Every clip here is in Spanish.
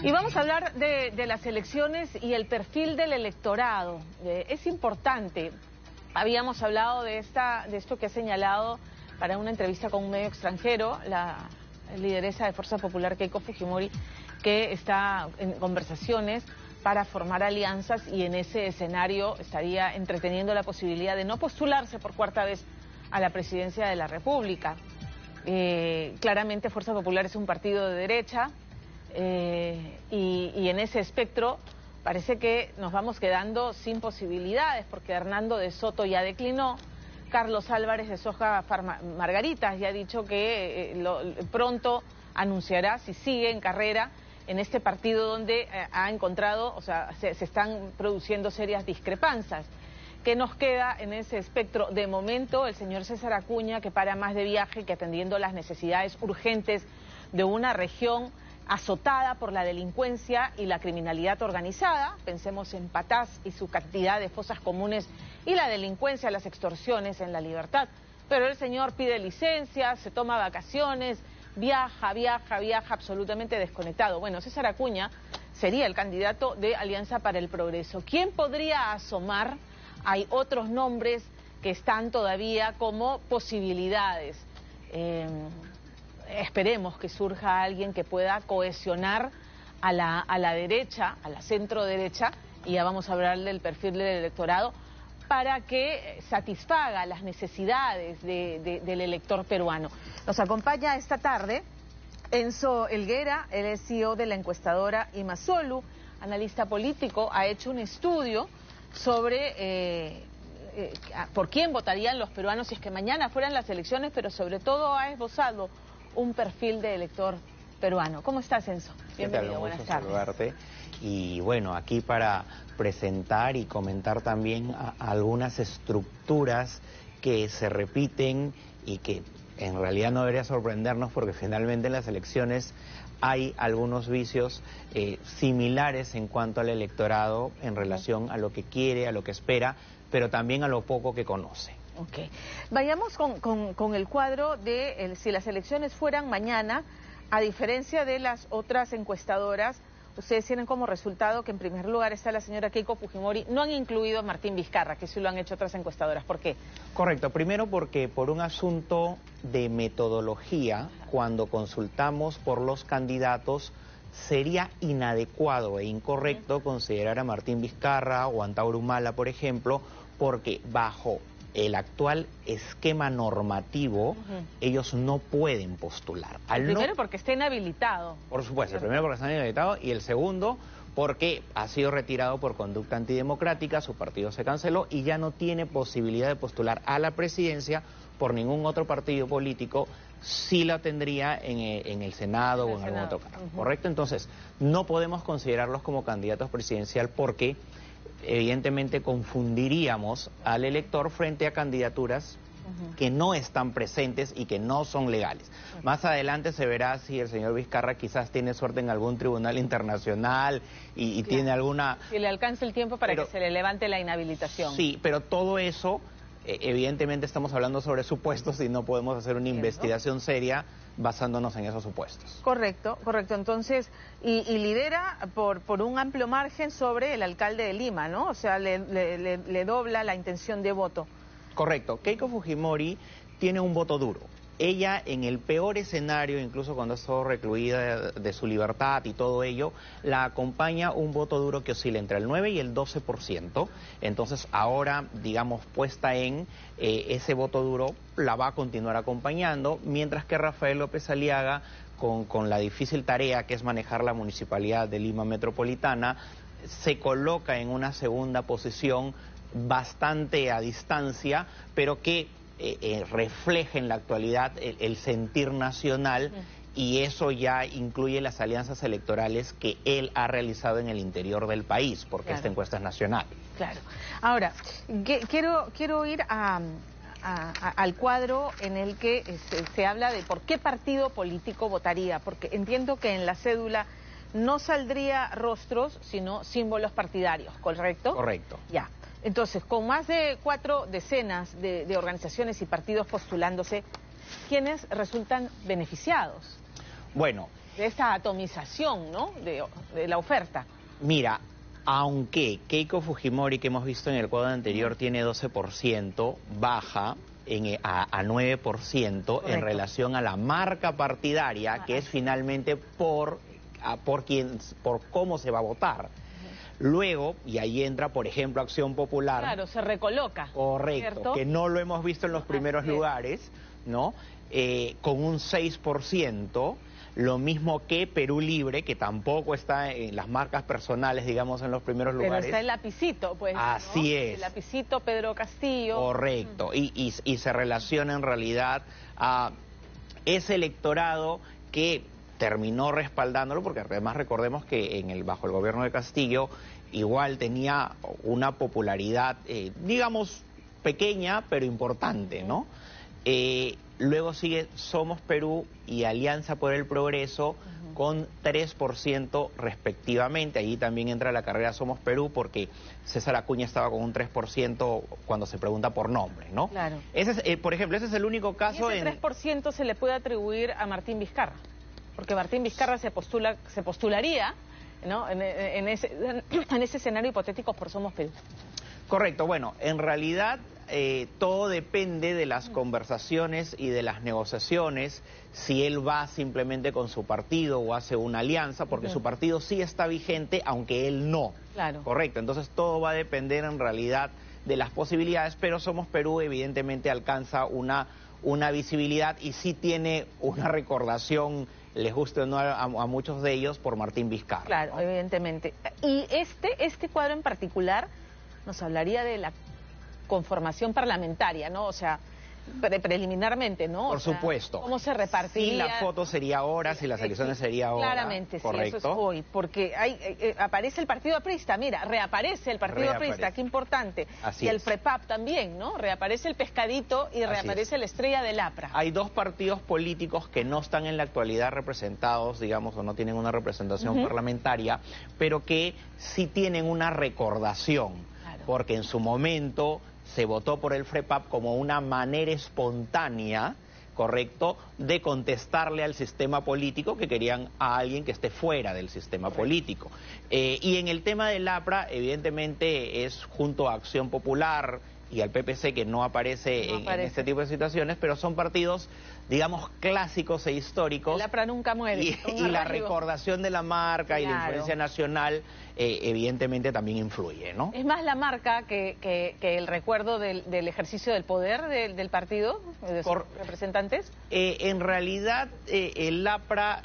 Y vamos a hablar de las elecciones y el perfil del electorado. Es importante. Habíamos hablado de esto que ha señalado para una entrevista con un medio extranjero la lideresa de Fuerza Popular, Keiko Fujimori, que está en conversaciones para formar alianzas y en ese escenario estaría entreteniendo la posibilidad de no postularse por cuarta vez a la presidencia de la República. Claramente Fuerza Popular es un partido de derecha y en ese espectro parece que nos vamos quedando sin posibilidades porque Hernando de Soto ya declinó, Carlos Álvarez de Soja Margaritas ya ha dicho que pronto anunciará si sigue en carrera en este partido donde ha encontrado, o sea, se están produciendo serias discrepancias. ¿Qué nos queda en ese espectro? De momento, el señor César Acuña, que para más de viaje, que atendiendo las necesidades urgentes de una región azotada por la delincuencia y la criminalidad organizada, pensemos en Patás y su cantidad de fosas comunes y la delincuencia, las extorsiones en La Libertad. Pero el señor pide licencia, se toma vacaciones, viaja absolutamente desconectado. Bueno, César Acuña sería el candidato de Alianza para el Progreso. ¿Quién podría asomar? Hay otros nombres que están todavía como posibilidades. Esperemos que surja alguien que pueda cohesionar a la derecha, a la centro derecha, y ya vamos a hablar del perfil del electorado, para que satisfaga las necesidades del elector peruano. Nos acompaña esta tarde Enzo Helguera, él es CEO de la encuestadora Imasolu, analista político, ha hecho un estudio sobre por quién votarían los peruanos si es que mañana fueran las elecciones, pero sobre todo ha esbozado un perfil de elector peruano. ¿Cómo estás, Enzo? Bienvenido, buenas tardes. Saludarte. Y bueno, aquí para presentar y comentar también algunas estructuras que se repiten y que en realidad no debería sorprendernos porque finalmente en las elecciones hay algunos vicios similares en cuanto al electorado en relación a lo que quiere, a lo que espera, pero también a lo poco que conoce. Ok. Vayamos con el cuadro de si las elecciones fueran mañana, a diferencia de las otras encuestadoras, ustedes tienen como resultado que en primer lugar está la señora Keiko Fujimori, no han incluido a Martín Vizcarra, que sí lo han hecho otras encuestadoras. ¿Por qué? Correcto. Primero porque por un asunto de metodología, cuando consultamos por los candidatos, sería inadecuado e incorrecto considerar a Martín Vizcarra o a Antauro Humala, por ejemplo, porque bajo el actual esquema normativo, ellos no pueden postular. Primero porque está inhabilitado. Por supuesto, el primero porque está inhabilitado y el segundo porque ha sido retirado por conducta antidemocrática, su partido se canceló y ya no tiene posibilidad de postular a la presidencia por ningún otro partido político, sí la tendría en el Senado o en algún otro cargo, ¿correcto? Entonces, no podemos considerarlos como candidatos presidencial porque evidentemente confundiríamos al elector frente a candidaturas que no están presentes y que no son legales. Más adelante se verá si el señor Vizcarra quizás tiene suerte en algún tribunal internacional y tiene alguna... Si le alcanza el tiempo para que se le levante la inhabilitación. Sí, pero todo eso, evidentemente estamos hablando sobre supuestos y no podemos hacer una investigación seria basándonos en esos supuestos. Correcto, correcto. Entonces, y lidera por un amplio margen sobre el alcalde de Lima, ¿no? O sea, le dobla la intención de voto. Correcto. Keiko Fujimori tiene un voto duro. Ella, en el peor escenario, incluso cuando ha estado recluida de su libertad y todo ello, la acompaña un voto duro que oscila entre el 9 y el 12%. Entonces, ahora, digamos, puesta en ese voto duro, la va a continuar acompañando, mientras que Rafael López Aliaga, con la difícil tarea que es manejar la Municipalidad de Lima Metropolitana, se coloca en una segunda posición bastante a distancia, pero que refleja en la actualidad el sentir nacional y eso ya incluye las alianzas electorales que él ha realizado en el interior del país, porque esta encuesta es nacional. Claro. Ahora, quiero ir al cuadro en el que se habla de por qué partido político votaría, porque entiendo que en la cédula no saldría rostros, sino símbolos partidarios, ¿correcto? Correcto. Ya. Entonces, con más de 4 decenas de organizaciones y partidos postulándose, ¿quiénes resultan beneficiados? Bueno, esta atomización, ¿no?, de la oferta. Mira, aunque Keiko Fujimori, que hemos visto en el cuadro anterior, tiene 12%, baja a 9% en relación a la marca partidaria, que es finalmente por cómo se va a votar. Luego, y ahí entra, por ejemplo, Acción Popular. Claro, se recoloca. Correcto, ¿cierto? que no lo hemos visto en los primeros lugares, ¿no? Con un 6%, lo mismo que Perú Libre, que tampoco está en las marcas personales, digamos, en los primeros lugares. Pero está el lapicito, pues. Así es. El lapicito, Pedro Castillo. Correcto, y se relaciona en realidad a ese electorado que terminó respaldándolo, porque además recordemos que bajo el gobierno de Castillo igual tenía una popularidad, digamos, pequeña, pero importante, ¿no? Luego sigue Somos Perú y Alianza por el Progreso con 3% respectivamente. Allí también entra la carrera Somos Perú porque César Acuña estaba con un 3% cuando se pregunta por nombre, ¿no? Claro. Por ejemplo, ese es el único caso. ¿Y ese 3% se le puede atribuir a Martín Vizcarra? Porque Martín Vizcarra se postularía, ¿no?, en ese escenario hipotético por Somos Perú. Correcto, bueno, en realidad todo depende de las conversaciones y de las negociaciones, si él va simplemente con su partido o hace una alianza, porque su partido sí está vigente, aunque él no. Claro. Correcto, entonces todo va a depender en realidad de las posibilidades, pero Somos Perú evidentemente alcanza una visibilidad y sí tiene una recordación, les guste o no a muchos de ellos, por Martín Vizcarra. Claro, ¿no? Evidentemente. Y este cuadro en particular nos hablaría de la conformación parlamentaria, ¿no? O sea, preliminarmente, ¿no? Por supuesto. ¿Cómo se repartiría? Si la foto sería ahora, si las elecciones sería ahora. Claramente, correcto. sí, eso es hoy, porque aparece el Partido Aprista, mira, reaparece el Partido Aprista, qué importante. Así y el es. FREPAP también, ¿no? Reaparece el Pescadito y reaparece la Estrella del APRA. Hay dos partidos políticos que no están en la actualidad representados, digamos, o no tienen una representación parlamentaria, pero que sí tienen una recordación, porque en su momento se votó por el FREPAP como una manera espontánea, correcto, de contestarle al sistema político, que querían a alguien que esté fuera del sistema político. Y en el tema del APRA, evidentemente es junto a Acción Popular y al PPC, que no aparece en este tipo de situaciones, pero son partidos, digamos, clásicos e históricos. El APRA nunca muere. Y la recordación de la marca y la influencia nacional evidentemente también influye, ¿no? Es más la marca que el recuerdo del ejercicio del poder del partido, de sus representantes. En realidad el APRA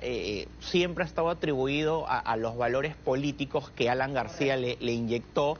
siempre ha estado atribuido a los valores políticos que Alan García le inyectó,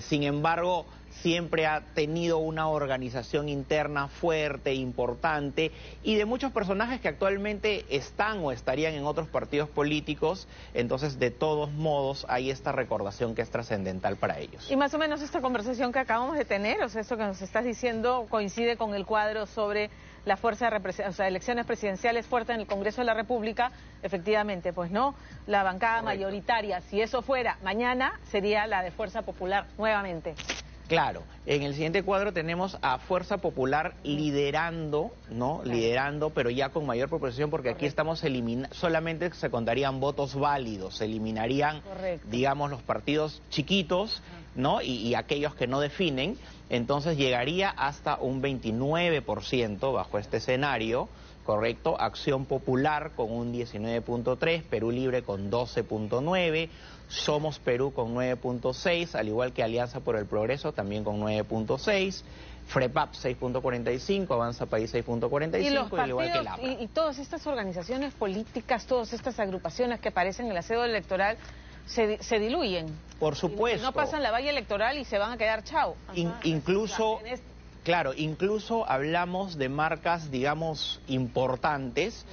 sin embargo siempre ha tenido una organización interna fuerte, importante, y de muchos personajes que actualmente están o estarían en otros partidos políticos, entonces de todos modos hay esta recordación que es trascendental para ellos. Y más o menos esta conversación que acabamos de tener, o sea, esto que nos estás diciendo coincide con el cuadro sobre la fuerza de elecciones presidenciales fuertes en el Congreso de la República. Efectivamente, pues no, la bancada mayoritaria, si eso fuera mañana, sería la de Fuerza Popular nuevamente. Claro, en el siguiente cuadro tenemos a Fuerza Popular liderando, ¿no? Liderando, pero ya con mayor proporción, porque aquí estamos solamente se contarían votos válidos, se eliminarían, digamos, los partidos chiquitos, ¿no? Y aquellos que no definen, entonces llegaría hasta un 29% bajo este escenario. Correcto, Acción Popular con un 19.3, Perú Libre con 12.9, Somos Perú con 9.6, al igual que Alianza por el Progreso también con 9.6, FREPAP 6.45, Avanza País 6.45, al igual que el APRA. Y todas estas organizaciones políticas, todas estas agrupaciones que aparecen en la cédula electoral, se diluyen. Por supuesto. No pasan la valla electoral y se van a quedar chao. Incluso... Claro, incluso hablamos de marcas, digamos, importantes,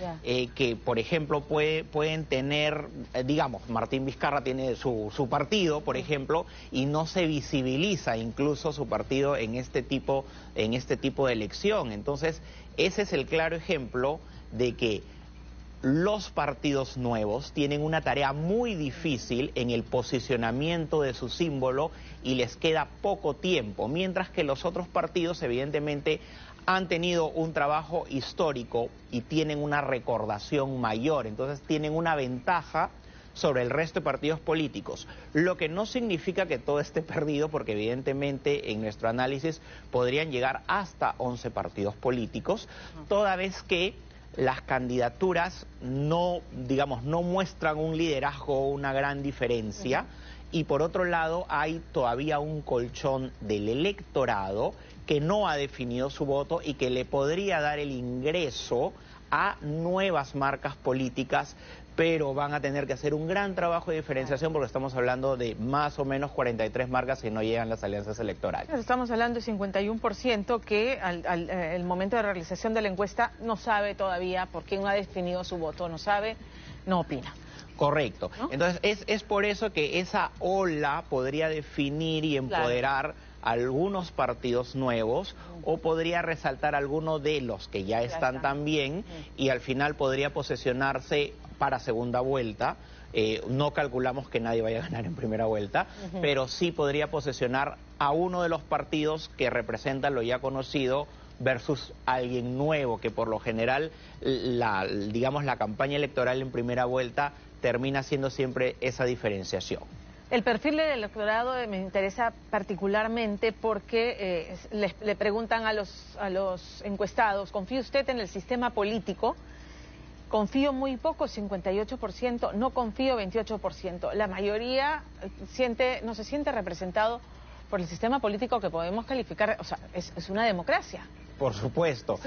que, por ejemplo, pueden tener, digamos, Martín Vizcarra tiene su partido, por ejemplo, y no se visibiliza incluso su partido en este tipo de elección. Entonces, ese es el claro ejemplo de que los partidos nuevos tienen una tarea muy difícil en el posicionamiento de su símbolo y les queda poco tiempo, mientras que los otros partidos evidentemente han tenido un trabajo histórico y tienen una recordación mayor, entonces tienen una ventaja sobre el resto de partidos políticos, lo que no significa que todo esté perdido, porque evidentemente en nuestro análisis podrían llegar hasta 11 partidos políticos, toda vez que las candidaturas no, digamos, no muestran un liderazgo o una gran diferencia, y por otro lado hay todavía un colchón del electorado que no ha definido su voto y que le podría dar el ingreso a nuevas marcas políticas, pero van a tener que hacer un gran trabajo de diferenciación porque estamos hablando de más o menos 43 marcas si no llegan las alianzas electorales. Estamos hablando de 51% que al momento de realización de la encuesta no sabe todavía por quién no ha definido su voto, no sabe, no opina. Correcto. ¿No? Entonces es por eso que esa ola podría definir y empoderar algunos partidos nuevos o podría resaltar algunos de los que ya están también y al final podría posesionarse para segunda vuelta. No calculamos que nadie vaya a ganar en primera vuelta, pero sí podría posesionar a uno de los partidos que representan lo ya conocido versus alguien nuevo, que por lo general digamos la campaña electoral en primera vuelta termina siendo siempre esa diferenciación. El perfil del electorado me interesa particularmente porque le preguntan a los encuestados, ¿confía usted en el sistema político? Confío muy poco, 58%, no confío, 28%. La mayoría no se siente representado por el sistema político que podemos calificar, o sea, es una democracia. Por supuesto.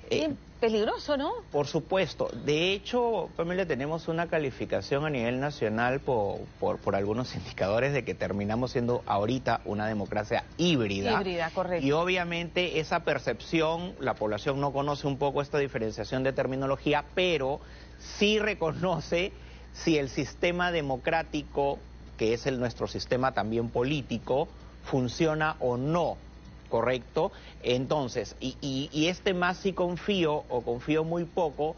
Es peligroso, ¿no? Por supuesto. De hecho, Pamela, tenemos una calificación a nivel nacional por algunos indicadores de que terminamos siendo ahorita una democracia híbrida. Híbrida, correcto. Y obviamente esa percepción, la población no conoce un poco esta diferenciación de terminología, pero sí reconoce si el sistema democrático, que es nuestro sistema también político, funciona o no. Correcto. Entonces, y este más si confío o confío muy poco,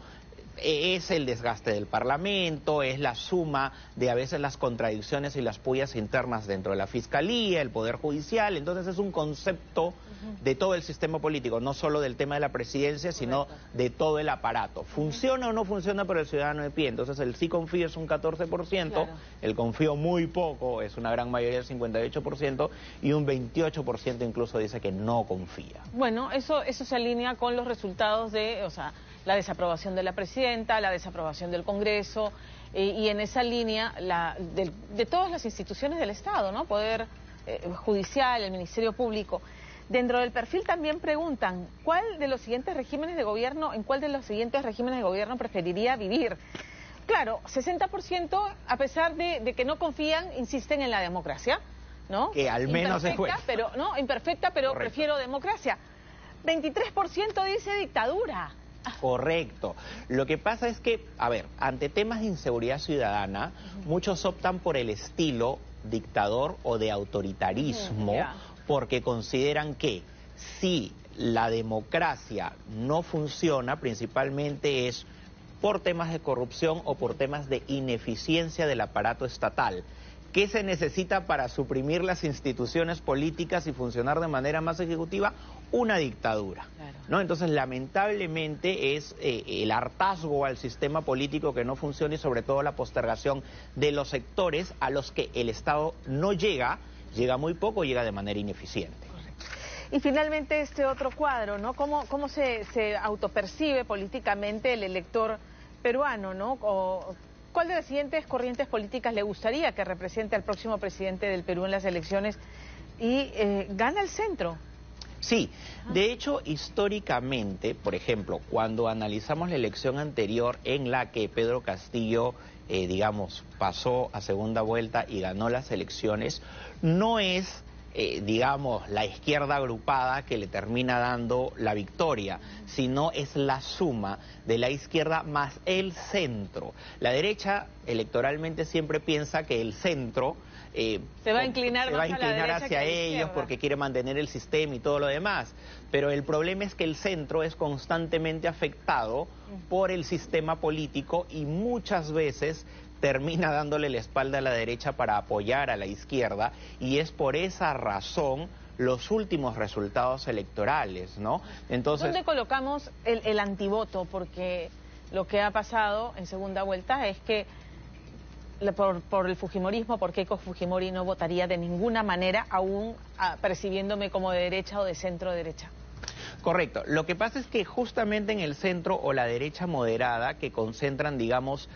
es el desgaste del Parlamento, es la suma de a veces las contradicciones y las pullas internas dentro de la Fiscalía, el Poder Judicial. Entonces es un concepto de todo el sistema político, no solo del tema de la presidencia, sino de todo el aparato. ¿Funciona o no funciona para el ciudadano de pie? Entonces el sí confío es un 14%, el confío muy poco es una gran mayoría, el 58%, y un 28% incluso dice que no confía. Bueno, eso se alinea con los resultados de, o sea, la desaprobación de la presidenta, la desaprobación del Congreso, y en esa línea de todas las instituciones del Estado, ¿no? Poder judicial, el Ministerio Público. Dentro del perfil también preguntan, ¿en cuál de los siguientes regímenes de gobierno preferiría vivir? Claro, 60%, a pesar de que no confían, insisten en la democracia, ¿no? Que al menos es buena. Imperfecta, pero prefiero democracia. 23% dice dictadura. Correcto. Lo que pasa es que, a ver, ante temas de inseguridad ciudadana, muchos optan por el estilo dictador o de autoritarismo, porque consideran que si la democracia no funciona, principalmente es por temas de corrupción o por temas de ineficiencia del aparato estatal. ¿Qué se necesita para suprimir las instituciones políticas y funcionar de manera más ejecutiva? Una dictadura, ¿no? Entonces, lamentablemente es el hartazgo al sistema político que no funciona y sobre todo la postergación de los sectores a los que el Estado no llega muy poco, llega de manera ineficiente. Y finalmente este otro cuadro, ¿no? ¿Cómo se autopercibe políticamente el elector peruano, ¿no? ¿Cuál de las siguientes corrientes políticas le gustaría que represente al próximo presidente del Perú en las elecciones? Y gana el centro. Sí, de hecho, históricamente, por ejemplo, cuando analizamos la elección anterior en la que Pedro Castillo, digamos, pasó a segunda vuelta y ganó las elecciones, no es, digamos, la izquierda agrupada que le termina dando la victoria, sino es la suma de la izquierda más el centro. La derecha electoralmente siempre piensa que el centro se va a inclinar hacia ellos porque quiere mantener el sistema y todo lo demás. Pero el problema es que el centro es constantemente afectado por el sistema político y muchas veces termina dándole la espalda a la derecha para apoyar a la izquierda, y es por esa razón los últimos resultados electorales, ¿no? Entonces, ¿dónde colocamos el antivoto? Porque lo que ha pasado en segunda vuelta es que por el fujimorismo, por Keiko Fujimori no votaría de ninguna manera, aún percibiéndome como de derecha o de centro derecha. Correcto. Lo que pasa es que justamente en el centro o la derecha moderada, que concentran, digamos,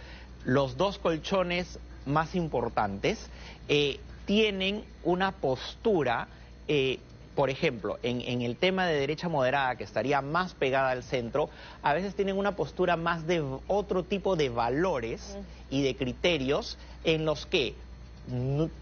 los dos colchones más importantes, tienen una postura, por ejemplo, en el tema de derecha moderada, que estaría más pegada al centro, a veces tienen una postura más de otro tipo de valores y de criterios en los que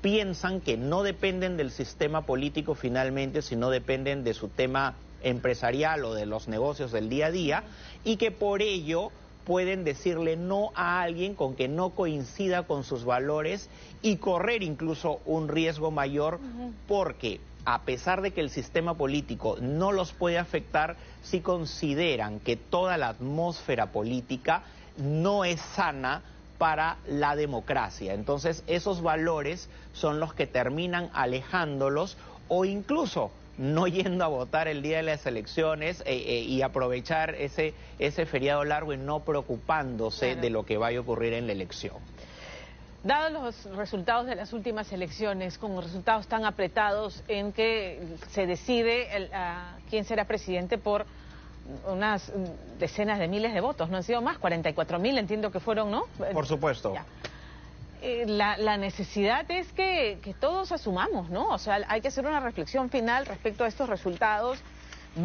piensan que no dependen del sistema político finalmente, sino dependen de su tema empresarial o de los negocios del día a día, y que por ello pueden decirle no a alguien con que no coincida con sus valores y correr incluso un riesgo mayor, porque a pesar de que el sistema político no los puede afectar, sí consideran que toda la atmósfera política no es sana para la democracia. Entonces esos valores son los que terminan alejándolos o incluso no yendo a votar el día de las elecciones y aprovechar ese feriado largo y no preocupándose de lo que vaya a ocurrir en la elección. Dados los resultados de las últimas elecciones, con resultados tan apretados en que se decide quién será presidente por unas decenas de miles de votos, no han sido más, 44.000 entiendo que fueron, ¿no? Por supuesto. Ya. La necesidad es que todos asumamos, ¿no? O sea, hay que hacer una reflexión final respecto a estos resultados.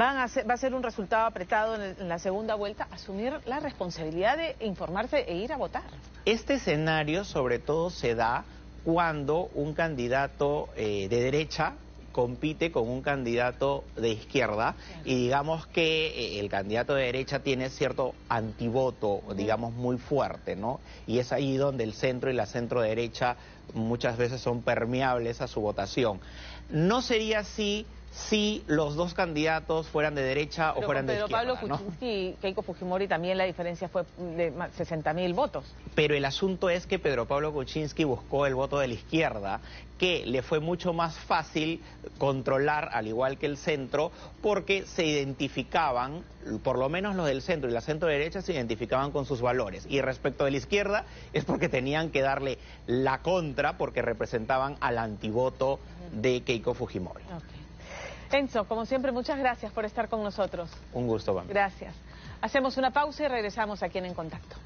Va a ser un resultado apretado en la segunda vuelta, asumir la responsabilidad de informarse e ir a votar. Este escenario sobre todo se da cuando un candidato de derecha compite con un candidato de izquierda y digamos que el candidato de derecha tiene cierto antivoto, digamos, muy fuerte, ¿no? Y es ahí donde el centro y la centro derecha muchas veces son permeables a su votación. No sería así si los dos candidatos fueran de derecha o fueran de izquierda, Pedro Pablo Kuczynski y Keiko Fujimori también la diferencia fue de 60.000 votos. Pero el asunto es que Pedro Pablo Kuczynski buscó el voto de la izquierda, que le fue mucho más fácil controlar, al igual que el centro, porque se identificaban, por lo menos los del centro y la centro derecha se identificaban con sus valores. Y respecto de la izquierda es porque tenían que darle la contra, porque representaban al antivoto de Keiko Fujimori. Okay. Enzo, como siempre, muchas gracias por estar con nosotros. Un gusto, Pamela. Gracias. Hacemos una pausa y regresamos aquí En Contacto.